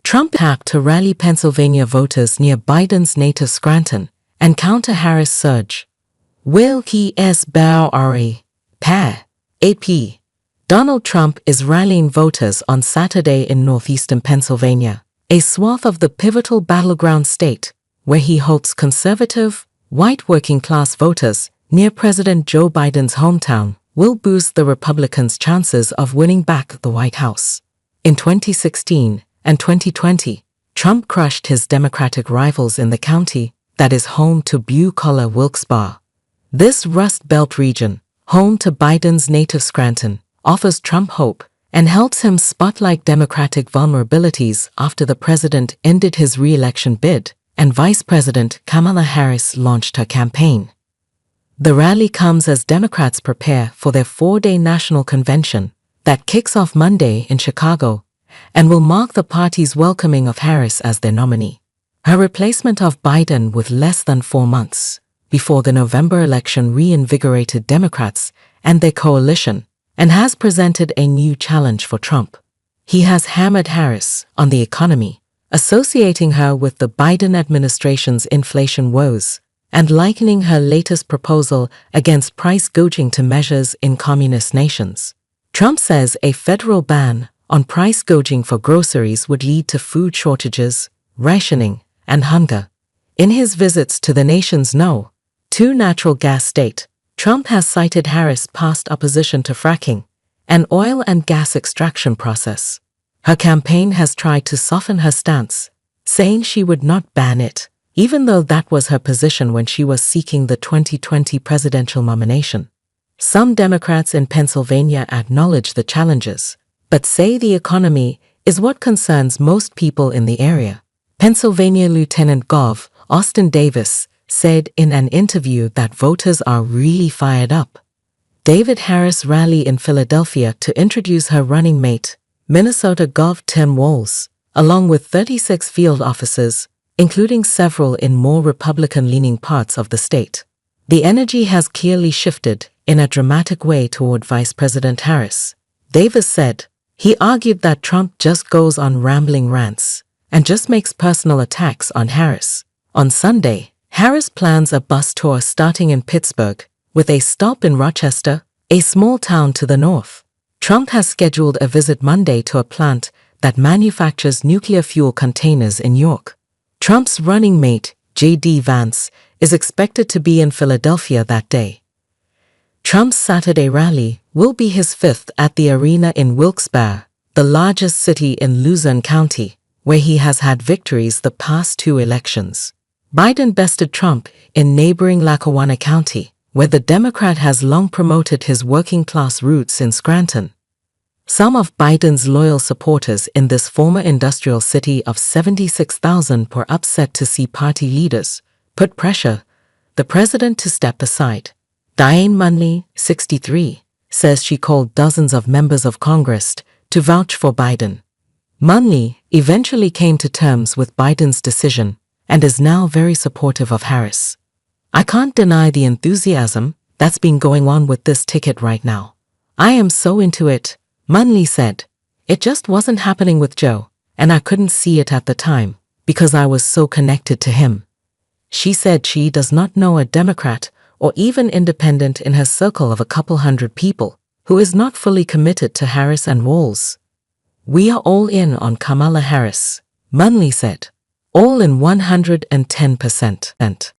Trump packed to rally Pennsylvania voters near Biden's native Scranton and counter Harris surge. Will he SBR pair? AP. Donald Trump is rallying voters on Saturday in northeastern Pennsylvania, a swath of the pivotal battleground state, where he hopes conservative, white working-class voters near President Joe Biden's hometown will boost the Republicans' chances of winning back the White House. In 2016 and 2020, Trump crushed his Democratic rivals in the county that is home to blue-collar Wilkes-Barre. This Rust Belt region, home to Biden's native Scranton, offers Trump hope and helps him spotlight Democratic vulnerabilities after the president ended his re-election bid and Vice President Kamala Harris launched her campaign. The rally comes as Democrats prepare for their four-day national convention that kicks off Monday in Chicago and will mark the party's welcoming of Harris as their nominee, her replacement of Biden with less than 4 months before the November election reinvigorated Democrats and their coalition and has presented a new challenge for Trump. He has hammered Harris on the economy, associating her with the Biden administration's inflation woes and likening her latest proposal against price gouging to measures in communist nations. Trump says a federal ban on price gouging for groceries would lead to food shortages, rationing, and hunger. In his visits to the nation's two natural gas state, Trump has cited Harris' past opposition to fracking, an oil and gas extraction process. Her campaign has tried to soften her stance, saying she would not ban it, even though that was her position when she was seeking the 2020 presidential nomination. Some Democrats in Pennsylvania acknowledge the challenges, but say the economy is what concerns most people in the area. Pennsylvania Lieutenant Gov. Austin Davis said in an interview that voters are really fired up. David Harris rallied in Philadelphia to introduce her running mate, Minnesota Gov. Tim Walz, along with 36 field officers, including several in more Republican-leaning parts of the state. The energy has clearly shifted in a dramatic way toward Vice President Harris, Davis said. He argued that Trump just goes on rambling rants and just makes personal attacks on Harris. On Sunday, Harris plans a bus tour starting in Pittsburgh, with a stop in Rochester, a small town to the north. Trump has scheduled a visit Monday to a plant that manufactures nuclear fuel containers in York. Trump's running mate, J.D. Vance, is expected to be in Philadelphia that day. Trump's Saturday rally will be his fifth at the arena in Wilkes-Barre, the largest city in Luzerne County, where he has had victories the past 2 elections. Biden bested Trump in neighboring Lackawanna County, where the Democrat has long promoted his working-class roots in Scranton. Some of Biden's loyal supporters in this former industrial city of 76,000 were upset to see party leaders put pressure the president to step aside. Diane Munley, 63, says she called dozens of members of Congress to vouch for Biden. Munley eventually came to terms with Biden's decision and is now very supportive of Harris. I can't deny the enthusiasm that's been going on with this ticket right now. I am so into it, Munley said. It just wasn't happening with Joe, and I couldn't see it at the time because I was so connected to him. She said she does not know a Democrat or even independent in her circle of a couple hundred people who is not fully committed to Harris and Walz. We are all in on Kamala Harris, Munley said. All in 110%.